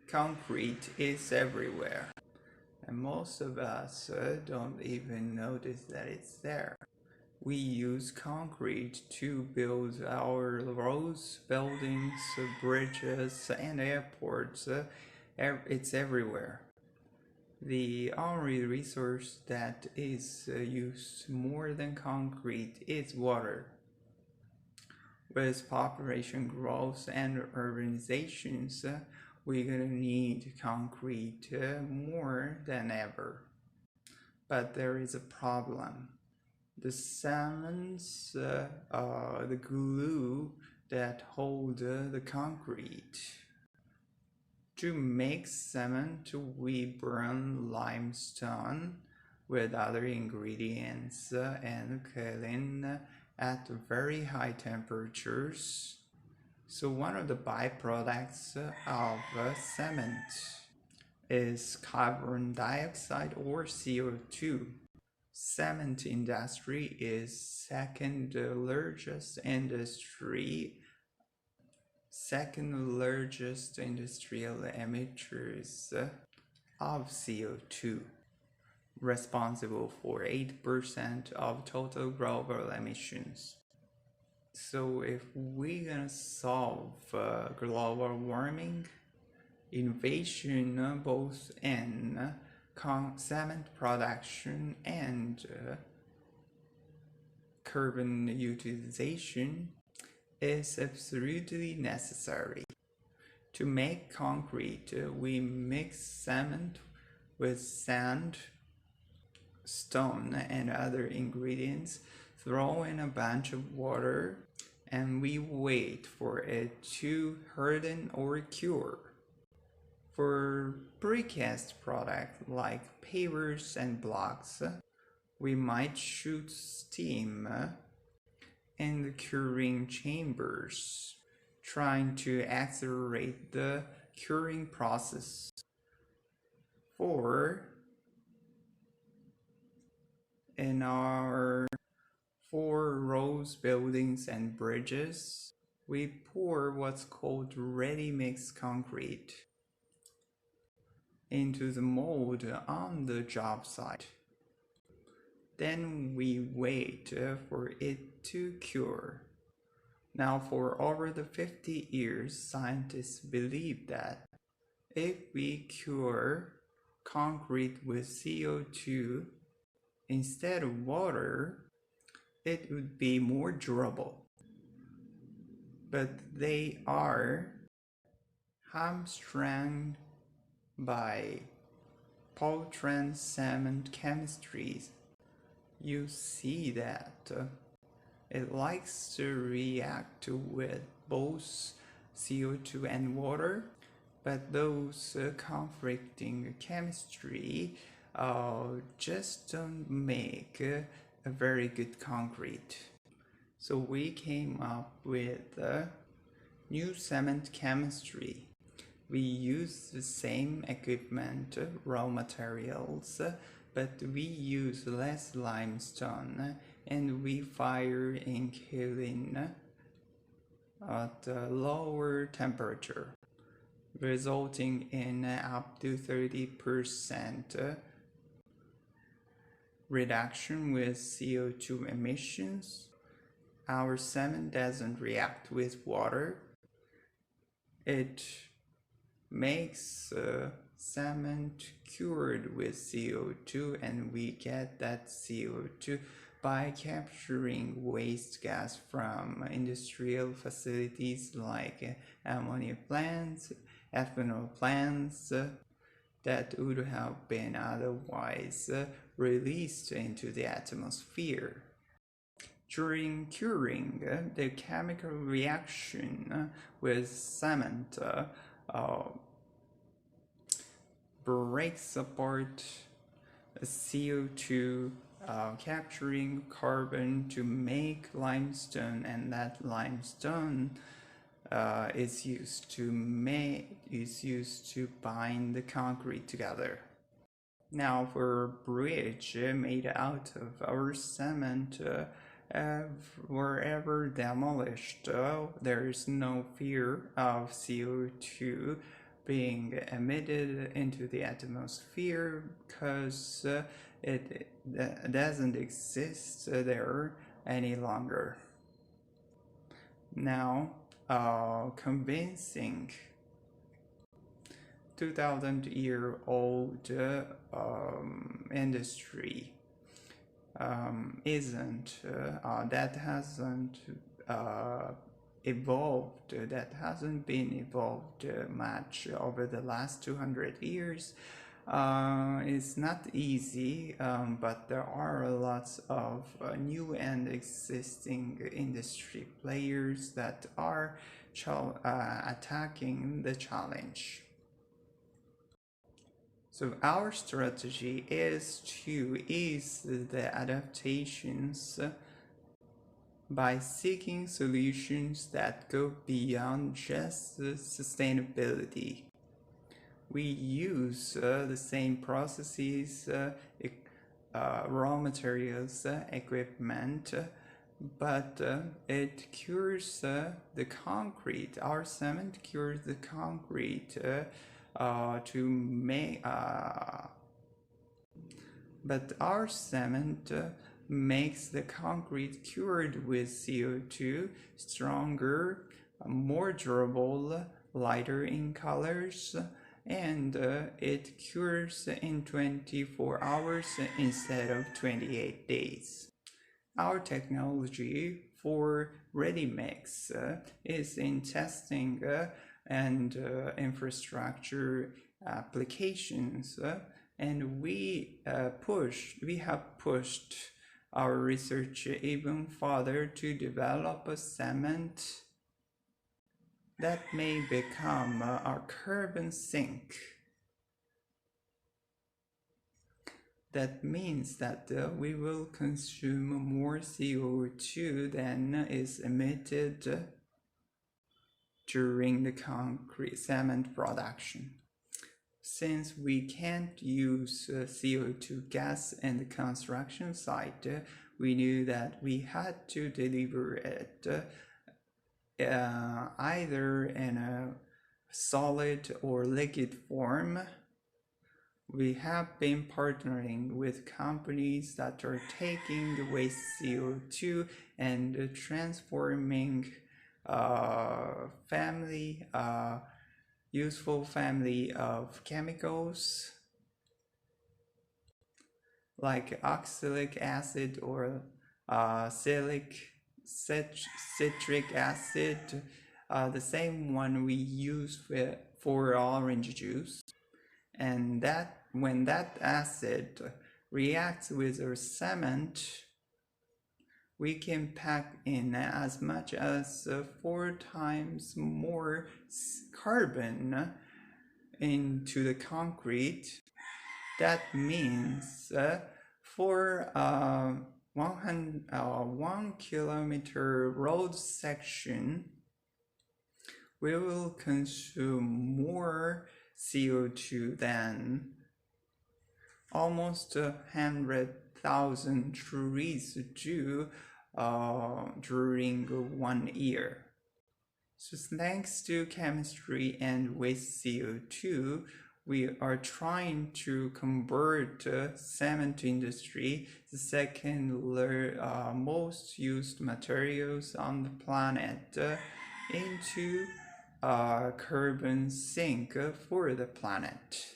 Concrete is everywhere, and most of us don't even notice that it's there. We use concrete to build our roads, buildings, bridges, and airports. It's everywhere. The only resource that is used more than concrete is water. With population growth and urbanizations, we're gonna need concrete more than ever. But there is a problem. The cements, the glue that hold the concrete. To make cement, we burn limestone with other ingredients and kaolin at very high temperatures. So one of the byproducts of cement is carbon dioxide or CO2. Cement industry is second largest industrial emitters of CO2, responsible for 8% of total global emissions. So if we're gonna solve global warming, innovation both in cement production and carbon utilization is absolutely necessary. To make concrete, we mix cement with sand, stone, and other ingredients, throw in a bunch of water, and we wait for it to harden or cure. For precast products like pavers and blocks, we might shoot steam in the curing chambers, trying to accelerate the curing process. In our 4 roads, buildings, and bridges, we pour what's called ready-mix concrete into the mold on the job site. Then we wait for it to cure. Now, for over the 50 years, scientists believe that if we cure concrete with CO2 instead of water, it would be more durable. But they are hamstrung by potent cement chemistries. You see that it likes to react with both CO2 and water, but those conflicting chemistry just don't make a very good concrete. So we came up with new cement chemistry. We use the same equipment, raw materials, but we use less limestone and we fire in kaolin at a lower temperature, resulting in up to 30% reduction with CO2 emissions. Our cement doesn't react with water. It makes cement cured with CO2, and we get that CO2 by capturing waste gas from industrial facilities like ammonia plants, ethanol plants, that would have been otherwise released into the atmosphere. During curing, the chemical reaction with cement breaks apart CO2, capturing carbon to make limestone, and that limestone is used to bind the concrete together. Now, for a bridge made out of our cement, wherever demolished, there is no fear of CO2 being emitted into the atmosphere because it doesn't exist there any longer. Now, convincing 2,000-year-old industry that hasn't been evolved much over the last 200 years. It's not easy, but there are lots of new and existing industry players that are attacking the challenge. So our strategy is to ease the adaptations by seeking solutions that go beyond just sustainability. We use the same processes, raw materials, equipment, but it cures the concrete. Our cement cures the concrete but our cement makes the concrete cured with CO2 stronger, more durable, lighter in colors, and it cures in 24 hours instead of 28 days. Our technology for ready-mix is in testing and infrastructure applications, and we have pushed our research even further to develop a cement that may become our carbon sink. That means that we will consume more CO2 than is emitted during the concrete cement production. Since we can't use CO2 gas in the construction site, we knew that we had to deliver it either in a solid or liquid form. We have been partnering with companies that are taking the waste CO2 and transforming useful family of chemicals like oxalic acid or citric acid, the same one we use for orange juice. And that when that acid reacts with our cement, we can pack in as much as 4 times more carbon into the concrete. That means for 1 kilometer road section, we will consume more CO2 than almost 100,000 trees do during 1 year. So thanks to chemistry and waste CO2, we are trying to convert cement industry, the second most used materials on the planet, into a carbon sink for the planet.